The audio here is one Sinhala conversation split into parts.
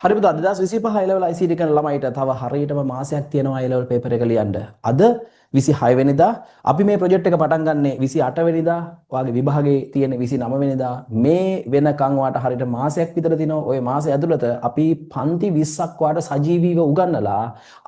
හරි පුතා 2025 A level ICT කරන ළමයිට තව හරියටම මාසයක් තියෙනවා A level paper එක ලියන්න. අද 26 වෙනිදා අපි මේ ප්‍රොජෙක්ට් එක පටන් ගන්නේ 28 වෙනිදා. ඔයාගේ විභාගයේ තියෙන 29 වෙනිදා මේ වෙනකන් ඔයාට හරියට මාසයක් විතර දිනවා. ওই මාසය ඇතුළත අපි පන්ති 20ක් ඔයාට සජීවීව උගන්වලා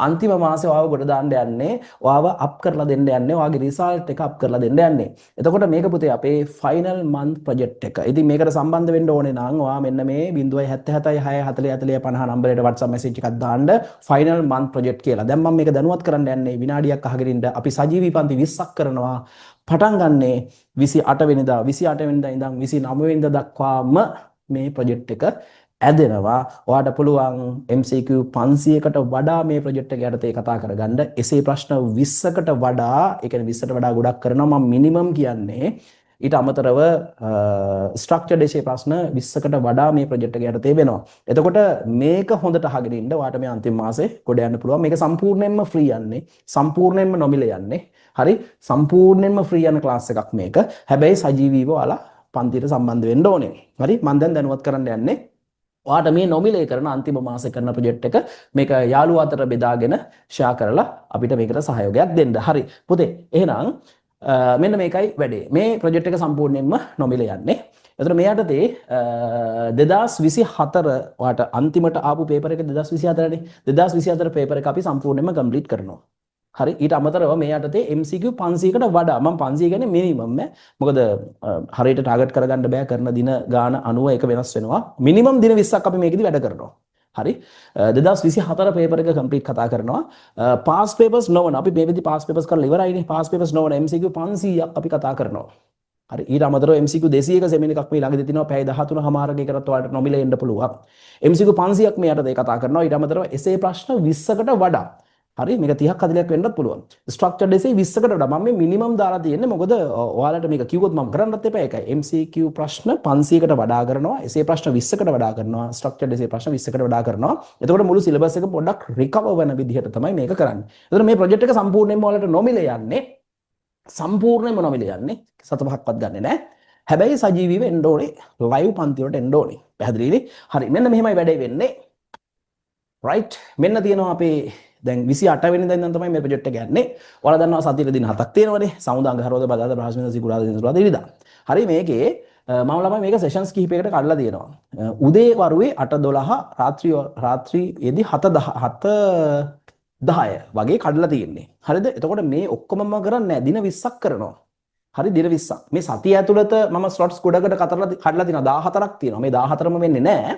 අන්තිම මාසේ ඔයාව ගොඩ දාන්න යන්නේ. ඔයාව අප් කරලා දෙන්න යන්නේ. ඔයාගේ රිසල්ට් එක අප් කරලා දෙන්න යන්නේ. එතකොට මේක පුතේ අපේ ෆයිනල් මන්ත් ප්‍රොජෙක්ට් එක. ඉතින් මේකට සම්බන්ධ වෙන්න ඕනේ නම් ඔයා මෙන්න මේ 077 6 40 50 නම්බරයට WhatsApp message එකක් දාන්න ෆයිනල් මන්ත් ප්‍රොජෙක්ට් කියලා. දැන් මම මේක දැනුවත් කරන්න යන්නේ විනාඩියක් අහගෙන ඉන්න. අපි සජීවී පන්ති 20ක් කරනවා. පටන් ගන්නේ 28 වෙනිදා 28 වෙනිදා ඉඳන් 29 වෙනිදා දක්වාම මේ ප්‍රොජෙක්ට් එක ඇදෙනවා. ඔයාට පුළුවන් MCQ 500කට වඩා මේ ප්‍රොජෙක්ට් එක යටතේ කතා කරගන්න. එසේ ප්‍රශ්න 20කට වඩා, ඒ කියන්නේ 20ට වඩා ගොඩක් කරනවා. මම මිනිමම් කියන්නේ ඊට අමතරව ස්ට්‍රක්චර්ඩ් එසේ ප්‍රශ්න 20කට වඩා මේ ප්‍රොජෙක්ට් එක යටතේ වෙනවා. එතකොට මේක හොඳට අහගෙන ඉන්න ඔයාට මේ අන්තිම මාසේ ගොඩ යන්න පුළුවන්. මේක සම්පූර්ණයෙන්ම ෆ්‍රී යන්නේ. සම්පූර්ණයෙන්ම නොමිලේ යන්නේ. හරි? සම්පූර්ණයෙන්ම ෆ්‍රී යන ක්ලාස් එකක් මේක. හැබැයි සජීවීව ඔයාලා පන්තියට සම්බන්ධ වෙන්න ඕනේ. හරි? මම දැන් දැනුවත් කරන්න යන්නේ ඔයාට මේ නොමිලේ කරන අන්තිම මාසේ කරන ප්‍රොජෙක්ට් එක මේක යාළුවා අතර බෙදාගෙන ෂෙයා කරලා අපිට මේකට සහයෝගයක් දෙන්න. හරි. පුතේ එහෙනම් මෙන්න මේකයි වැඩේ. මේ ප්‍රොජෙක්ට් එක සම්පූර්ණයෙන්ම නොමිලේ යන්නේ. එතකොට මේ යටතේ 2024 ඔයාට අන්තිමට ආපු පේපර් එක 2024නේ. 2024 පේපර් එක අපි සම්පූර්ණයෙන්ම කම්ප්ලීට් කරනවා. හරි. ඊට අමතරව මේ යටතේ MCQ 500කට වඩා මම 500 කියන්නේ මිනිමම් ඈ. මොකද හරියට ටාගට් කරගන්න බෑ කරන දින ගාන 90 එක වෙනස් වෙනවා. මිනිමම් දින 20ක් අපි මේකෙදි වැඩ කරනවා. හරි 2024 පේපර් එක කම්ප්ලීට් කතා කරනවා. පාස් පේපර්ස් නොවන අපි මේ විදි පාස් පේපර්ස් කරලා ඉවරයිනේ. පාස් පේපර්ස් නොවන MCQ 500ක් අපි කතා කරනවා. හරි ඊට අමතරව MCQ 200ක සෙමින එකක් මේ ළඟදී තිනවා. පැය 13මාරක එකකට ඔයාලට නොමිලේ එන්න පුළුවන්. MCQ 500ක් මේ යටතේ කතා කරනවා. ඊට අමතරව එසේ ප්‍රශ්න 20කට වඩා හරි මේක 30ක් 40ක් වෙන්නත් පුළුවන්. ස්ට්‍රක්චර්ඩ් එසේ 20කට වඩා මම මේ මිනිමම් දාලා තියෙන්නේ මොකද ඔයාලට මේක කිව්වොත් මම කරන්නත් එපා ඒකයි. MCQ ප්‍රශ්න 500කට වඩා කරනවා. එසේ ප්‍රශ්න 20කට වඩා කරනවා. ස්ට්‍රක්චර්ඩ් එසේ ප්‍රශ්න 20කට වඩා කරනවා. එතකොට මුළු සිලබස් එක පොඩ්ඩක් රිකවර් වෙන විදිහට තමයි මේක කරන්නේ. එතකොට මේ ප්‍රොජෙක්ට් එක සම්පූර්ණයෙන්ම ඔයාලට නොමිලේ යන්නේ. සම්පූර්ණයෙන්ම නොමිලේ යන්නේ. සත පහක්වත් ගන්නෙ නෑ. හැබැයි සජීවීව එන්න ඕනේ. ලයිව් පන්ති වලට එන්න ඕනේ. පැහැදිලිනේ? හරි මෙන්න මෙහෙමයි වැඩේ වෙන්නේ. රයිට් මෙන්න තියෙනවා අපේ දැන් 28 වෙනිදා ඉඳන් තමයි මේ ප්‍රොජෙක්ට් එක යන්නේ. ඔයාලා දන්නවා සතියේ දින 7ක් තියෙනවනේ. සමුදා අඟහරුවාදා බදාදා බ්‍රහස්පතින්දා සිකුරාදා දිනසුරාදා ඉරිදා. හරි මේකේ මම ළමයි මේක සෙෂන්ස් කිහිපයකට කඩලා තියෙනවා. උදේ වරුවේ 8:12 රාත්‍රියේදී 7:10 වගේ කඩලා තියෙන්නේ. හරිද? එතකොට මේ ඔක්කොමම කරන්නේ නැහැ. දින 20ක් කරනවා. හරි දින 20ක්. මේ සතිය ඇතුළත මම ස්ලොට්ස් ගොඩකට කඩලා තියෙනවා. 14ක් තියෙනවා. මේ 14ම වෙන්නේ නැහැ.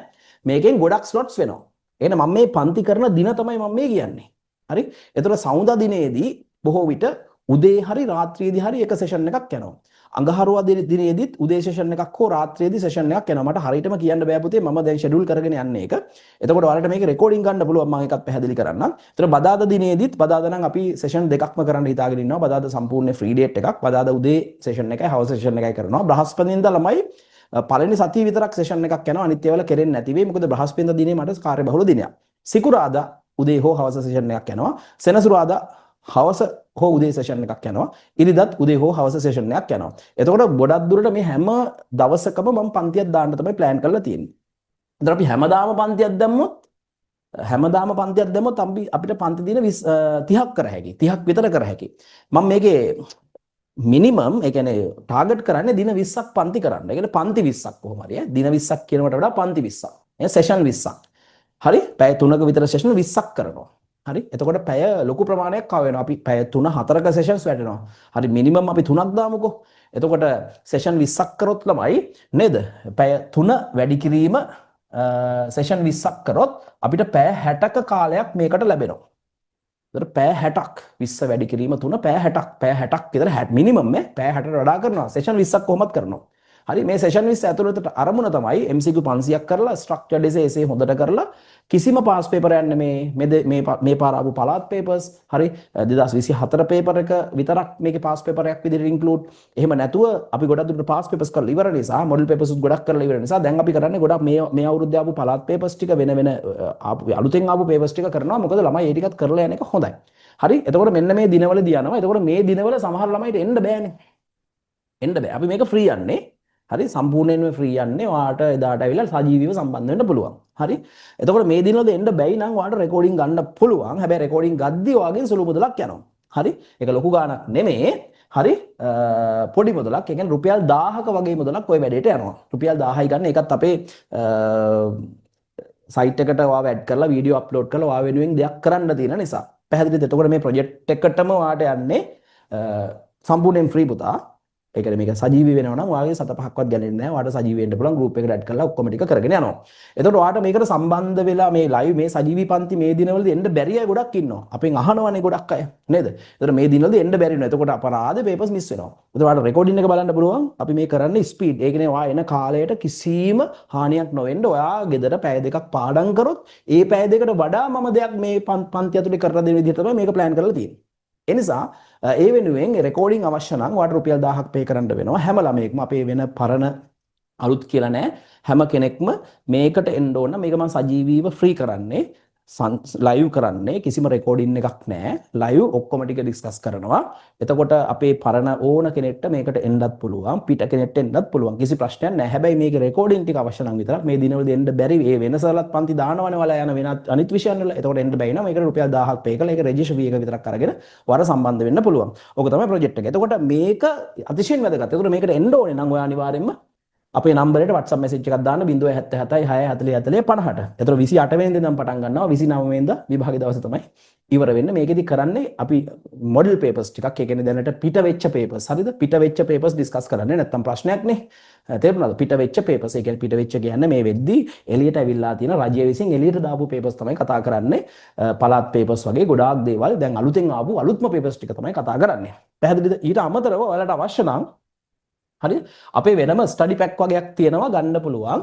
මේකෙන් ගොඩක් ස්ලොට්ස් වෙනවා. එහෙනම් මම මේ පන්ති කරන දින තමයි මම මේ කියන්නේ. හරි? එතකොට සමුදා දිනේදී බොහෝ විට උදේ හරි රාත්‍රියේදී හරි එක සෙෂන් එකක් යනවා. අඟහරුවා දිනේදීත් උදේ සෙෂන් එකක් හෝ රාත්‍රියේදී සෙෂන් එකක් යනවා. මට හරියටම කියන්න බෑ පුතේ මම දැන් ෂෙඩියුල් කරගෙන යන්නේ ඒක. එතකොට ඔයාලට මේක රෙකෝඩින් ගන්න පුළුවන් මම එකක් පැහැදිලි කරන්නම්. එතකොට බදාදා දිනේදීත් බදාදා නම් අපි සෙෂන් දෙකක්ම කරන්න හිතාගෙන ඉන්නවා. බදාදා සම්පූර්ණ ෆ්‍රී ඩේට් එකක්. බදාදා උදේ සෙෂන් එකයි හවස සෙෂන් එකයි කරනවා. බ්‍රහස්පතින්දා ළමයි පළවෙනි සතිය විතරක් සෙෂන් එකක් යනවා. අනිත් ඒවාල කෙරෙන්නේ නැති වෙයි. මොකද බ්‍රහස්පතින්දා දිනේ මට කාර්යබහුල දිනයක්. සිකුරාදා උදේ හෝ හවස සෙෂන් එකක් යනවා. සෙනසුරාදා හවස හෝ උදේ සෙෂන් එකක් යනවා. ඉරිදාත් උදේ හෝ හවස සෙෂන් එකක් යනවා. එතකොට ගොඩක් දුරට මේ හැම දවසකම මම පන්තියක් දාන්න තමයි ප්ලෑන් කරලා තියෙන්නේ. එතකොට අපි හැමදාම පන්තියක් දැම්මොත් අපිට පන්ති දින 30ක් කර හැකියි. 30ක් විතර කර හැකියි. මම මේකේ මිනිමම් ඒ කියන්නේ ටාගට් කරන්නේ දින 20ක් පන්ති කරන්න. ඒ කියන්නේ පන්ති 20ක් කොහොම හරි ඈ. දින 20ක් කියනකට වඩා පන්ති 20ක්. ඒ සෙෂන් 20ක්. හරි පැය 3ක විතර සෙෂන් 20ක් කරනවා. හරි එතකොට පැය ලොකු ප්‍රමාණයක් කව වෙනවා. අපි පැය 3-4ක සෙෂන්ස් වැටෙනවා. හරි මිනිමම් අපි 3ක් දාමුකෝ. එතකොට සෙෂන් 20ක් කරොත් ළමයි නේද? පැය 3 වැඩි කිරීම සෙෂන් 20ක් කරොත් අපිට පැය 60ක කාලයක් මේකට ලැබෙනවා. එතකොට පැය 60ක් 20 වැඩි කිරීම 3 පැය 60ක් පැය 60ක් විතර මිනිමම් නේ පැය 60ට වඩා කරනවා. සෙෂන් 20ක් කොහොමද කරනවා. හරි මේ සෙෂන් 20 ඇතුළතට අරමුණ තමයි MCQ 500ක් කරලා ස්ට්‍රක්චර්ඩ් එසේ හොඳට කරලා කිසිම පාස් පේපර් යන්නේ මේ පාර ආපු පළාත් පේපර්ස් හරි 2024 පේපර් එක විතරක් මේකේ පාස් පේපරයක් විදිහට ඉන්ක්ලූඩ් එහෙම නැතුව අපි ගොඩක් දුරට පාස් පේපර්ස් කරලා ඉවර නිසා මොඩල් පේපර්ස් උත් ගොඩක් කරලා ඉවර නිසා දැන් අපි කරන්නේ ගොඩක් මේ අවුරුද්දේ ආපු පළාත් පේපර්ස් ටික වෙන ආපු අලුතෙන් ආපු පේපර්ස් ටික කරනවා මොකද ළමයි ඒ ටිකත් කරලා යන එක හොඳයි හරි එතකොට මෙන්න මේ දිනවලදී යනවා එතකොට මේ දිනවල සමහර ළමයිට එන්න බෑනේ එන්න බෑ අපි මේක ෆ්‍රී යන්නේ හරි සම්පූර්ණයෙන්ම ෆ්‍රී යන්නේ ඔයාට එදාට ඇවිල්ලා සජීවීව සම්බන්ධ වෙන්න පුළුවන්. හරි. එතකොට මේ දිනවල එන්න බැයි නම් ඔයාට රෙකෝඩින් ගන්න පුළුවන්. හැබැයි රෙකෝඩින් ගද්දි ඔයාගෙන් සුළු මුදලක් යනවා. හරි. ඒක ලොකු ගාණක් නෙමෙයි. හරි පොඩි මුදලක්. ඒ කියන්නේ රුපියල් 1000ක වගේ මුදලක් ওই වැඩේට යනවා. රුපියල් 1000යි ගන්න. ඒකත් අපේ සයිට් එකට ඔයාව ඇඩ් කරලා වීඩියෝ අප්ලෝඩ් කරලා ඔයා වෙනුවෙන් දෙයක් කරන්න තියෙන නිසා. පැහැදිලිද? එතකොට මේ ප්‍රොජෙක්ට් එකටම ඔයාට යන්නේ සම්පූර්ණයෙන් ෆ්‍රී පුතා. ඒ කියන්නේ මේක සජීවී වෙනවා නම් ඔයාගේ 7-5ක්වත් ගන්නේ නැහැ. ඔයාට සජීවී වෙන්න පුළුවන් ගෲප් එකට ඇඩ් කරලා ඔක්කොම ටික කරගෙන යනවා. එතකොට ඔයාට මේකට සම්බන්ධ වෙලා මේ ලයිව් මේ සජීවී පන්ති මේ දිනවලදී එන්න බැරි අය ගොඩක් ඉන්නවා. අපෙන් අහනවනේ ගොඩක් අය නේද? එතකොට මේ දිනවලදී එන්න බැරි වෙනවා. එතකොට අපරාධ පේපර්ස් මිස් වෙනවා. එතකොට ඔයාට රෙකෝඩින් එක බලන්න පුළුවන්. අපි මේ කරන්නේ ස්පීඩ්. ඒ කියන්නේ ඔයා එන කාලයට කිසිම හානියක් නොවෙන්න ඔයා ගෙදර පැය දෙකක් පාඩම් කරොත් ඒ පැය දෙකට වඩා මම දෙයක් මේ පන්ති ඇතුලේ කරලා දෙන විදිහට තමයි මේක ප්ලෑන් කරලා තියෙන්නේ. එනිසා ඒ වෙනුවෙන් රෙකෝඩින් අවශ්‍ය නම් ඔයාලට රුපියල් 1000ක් පේ කරන්න වෙනවා හැම ළමයෙක්ම අපේ වෙන පරණ අලුත් කියලා නෑ හැම කෙනෙක්ම මේකට එන්න ඕන මේක මම සජීවීව ෆ්‍රී කරන්නේ ලයිව් කරන්නේ කිසිම රෙකෝඩින් එකක් නෑ ලයිව් ඔක්කොම ටික ඩිස්කස් කරනවා එතකොට අපේ පරණ ඕන කෙනෙක්ට මේකට එන්නත් පුළුවන් පිට කෙනෙක්ට එන්නත් පුළුවන් කිසි ප්‍රශ්නයක් නෑ හැබැයි මේකේ රෙකෝඩින් ටික අවශ්‍ය නම් විතරක් මේ දිනවලදී එන්න බැරි ඒ වෙනසලත් පන්ති දානවනේ වල යන වෙනත් අනිත් විෂයන් වල එතකොට එන්න බැයි නම් මේකට රුපියල් 1000ක් පේ කරලා ඒක රෙජිස්ටර් ෆී එක විතරක් අරගෙන වර සම්බන්ධ වෙන්න පුළුවන් ඕක තමයි ප්‍රොජෙක්ට් එක එතකොට මේක අතිශයින් වැදගත් එතකොට මේකට එන්න ඕනේ නම් ඔයා අනිවාර්යෙන්ම අපේ නම්බරයට WhatsApp message එකක් දාන්න 077 640 50. එතකොට 28 වෙනිදා ඉඳන් පටන් ගන්නවා 29 වෙනිදා විභාග දවසේ තමයි ඉවර වෙන්නේ. මේකෙදි කරන්නේ අපි මොඩල් පේපර්ස් ටිකක් ඒ කියන්නේ දැනට පිට වෙච්ච පේපර්ස්. හරිද? පිට වෙච්ච පේපර්ස් ඩිස්කස් කරන්නේ නැත්තම් ප්‍රශ්නයක් නේ. තේරුණාද? පිට වෙච්ච පේපර්ස්. ඒ කියන්නේ පිට වෙච්ච කියන්නේ මේ වෙද්දි එළියට ඇවිල්ලා තියෙන රජය විසින් එළියට දාපු පේපර්ස් තමයි කතා කරන්නේ. පළාත් පේපර්ස් වගේ ගොඩාක් දේවල් දැන් අලුතෙන් ආපු අලුත්ම පේපර්ස් ටික තමයි කතා කරන්නේ. පැහැදිලිද? ඊට අමතරව ඔයාලට අවශ්‍ය නම් හරි අපේ වෙනම ස්ටඩි පැක් වගේක් තියෙනවා ගන්න පුළුවන්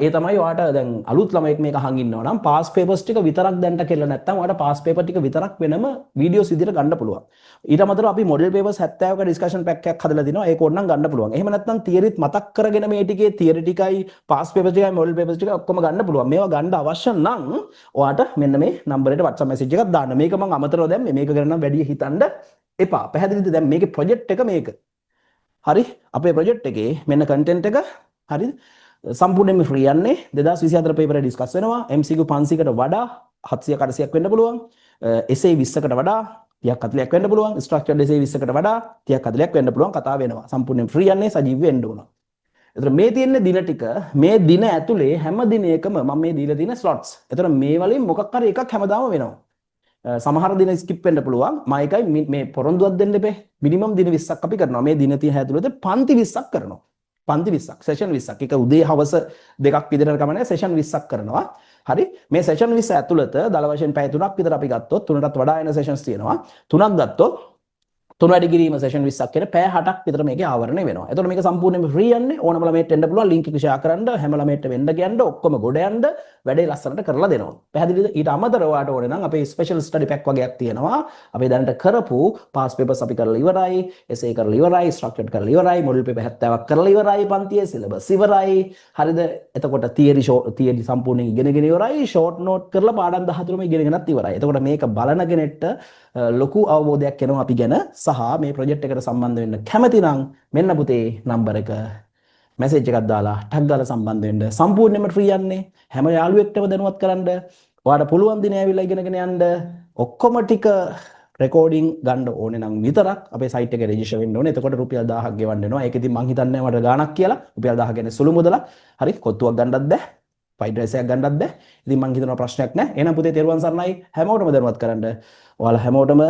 ඒ තමයි ඔයාට දැන් අලුත් ළමයෙක් මේක අහන් ඉන්නවා නම් පාස් පේපර්ස් ටික විතරක් දැන්ට කියලා නැත්නම් ඔයාට පාස් පේපර් ටික විතරක් වෙනම වීඩියෝස් විදිහට ගන්න පුළුවන් ඊට අමතරව අපි මොඩල් පේපර්ස් 70ක ඩිස්කෂන් පැක් එකක් හදලා දිනවා ඒක ඕනනම් ගන්න පුළුවන් එහෙම නැත්නම් තියරිත් මතක් කරගෙන මේ ටිකේ තියරි ටිකයි පාස් පේපර්ස් ටිකයි මොඩල් පේපර්ස් ටික ඔක්කොම ගන්න පුළුවන් මේවා ගන්න අවශ්‍ය නම් ඔයාට මෙන්න මේ නම්බරයට WhatsApp message එකක් දාන්න මේක මම අමතරව දැන් මේක ගැන නම් වැඩි හිතන්න එපා පැහැදිලිද දැන් මේකේ ප්‍රොජෙක්ට් එක මේක හරි අපේ ප්‍රොජෙක්ට් එකේ මෙන්න කන්ටෙන්ට් එක හරිද සම්පූර්ණයෙන්ම ෆ්‍රී යන්නේ 2024 පේපර් එක ඩිස්කස් වෙනවා MCQ 500කට වඩා 700ක 800ක් වෙන්න පුළුවන් essay 20කට වඩා 30ක් 40ක් වෙන්න පුළුවන් ස්ට්‍රක්චර්ඩ් essay 20කට වඩා 30ක් 40ක් වෙන්න පුළුවන් කතා වෙනවා සම්පූර්ණයෙන් ෆ්‍රී යන්නේ සජීවී වෙන්න ඕන. එතකොට මේ තියෙන දින ටික මේ දින ඇතුලේ හැම දිනයකම මම මේ දීලා තියෙන ස්ලොට්ස්. එතකොට මේ වලින් මොකක් හරි එකක් හැමදාම වෙනවා. සමහර දින ස්කිප් වෙන්න පුළුවන් මම එකයි මේ පොරොන්දුවක් දෙන්න එපේ මිනිමම් දින 20ක් අපි කරනවා මේ දින 30 ඇතුළත පන්ති 20ක් කරනවා පන්ති 20ක් සෙෂන් 20ක් එක උදේ හවස දෙකක් විතර ගමනේ සෙෂන් 20ක් කරනවා හරි මේ සෙෂන් 20 ඇතුළත දල වශයෙන් පැය 3ක් විතර අපි ගත්තොත් 3ටත් වඩා එන සෙෂන්ස් තියෙනවා 3ක් ගත්තොත් 3 වැඩි කිරීම සෙෂන් 20ක් කියන පැය 8ක් විතර මේකේ ආවරණය වෙනවා. එතකොට මේක සම්පූර්ණයෙන්ම ෆ්‍රී යන්නේ ඕනම ළමයට එන්න පුළුවන් ලින්ක් එක ෂෙයා කරන්න හැම ළමයට වෙන්න කියන්න ඔක්කොම ගොඩ යන්න වැඩේ ලස්සනට කරලා දෙනවා. පැහැදිලිද? ඊට අමතරව ඔයාලට ඕනේ නම් අපේ ස්පෙෂල් ස්ටඩි පැක් වගේක් තියෙනවා. අපි දැනට කරපු පාස් පේපර්ස් අපි කරලා ඉවරයි, එසේ කරලා ඉවරයි, ස්ට්‍රක්චර්ඩ් කරලා ඉවරයි, මොඩල් පේපර් 70ක් කරලා ඉවරයි, පන්තියේ සිලබස් ඉවරයි. හරිද? එතකොට තියරි සම්පූර්ණයෙන් ඉගෙනගෙන ඉවරයි, ෂෝට් නෝට් කරලා පාඩම් 14ම ඉගෙනගෙනත් ඉවරයි. එතකොට මේක බලන කෙනෙක්ට ලොකු අවබෝධයක් එනවා අපි ගැන සහ මේ ප්‍රොජෙක්ට් එකට සම්බන්ධ වෙන්න කැමති නම් මෙන්න පුතේ නම්බර එක මැසේජ් එකක් දාලා ටැග් දාලා සම්බන්ධ වෙන්න සම්පූර්ණයෙන්ම ෆ්‍රී යන්නේ හැම යාළුවෙක්ටම දැනුවත් කරන්න ඔයාලට පුළුවන් දිනේ ඇවිල්ලා ඉගෙනගෙන යන්න ඔක්කොම ටික රෙකෝඩින් ගන්න ඕනේ නම් විතරක් අපේ සයිට් එකේ රෙජිස්ටර් වෙන්න ඕනේ එතකොට රුපියල් 1000ක් ගෙවන්න වෙනවා ඒක ඉතින් මං හිතන්නේ මට ගාණක් කියලා රුපියල් 1000 කියන්නේ සුළු මුදලක් හරි කොත්තුවක් ගන්නත් බෑ ෆයිඩ් රයිස් එකක් ගන්නත් බෑ ඉතින් මං හිතනවා ප්‍රශ්නයක් නැහැ එහෙනම් පුතේ තෙරුවන් සරණයි හැමෝටම දැනුවත් කරන්න ඔයාලා හැමෝටම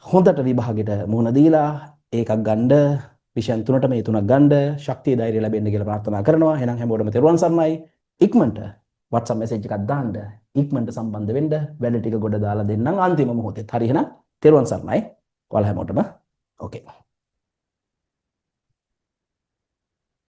හොඳට විභාගෙට මුහුණ දීලා ඒකක් ගන්න විෂයන් තුනට මේ තුනක් ගන්න ශක්තිය ධෛර්යය ලැබෙන්න කියලා ප්‍රාර්ථනා කරනවා. එහෙනම් හැමෝටම තෙරුවන් සරණයි. ඉක්මනට WhatsApp message එකක් දාන්න. ඉක්මනට සම්බන්ධ වෙන්න. වැඩ ටික ගොඩ දාලා දෙන්නම් අන්තිම මොහොතේ. හරි එහෙනම් තෙරුවන් සරණයි. ඔයාලා හැමෝටම ඕකේ.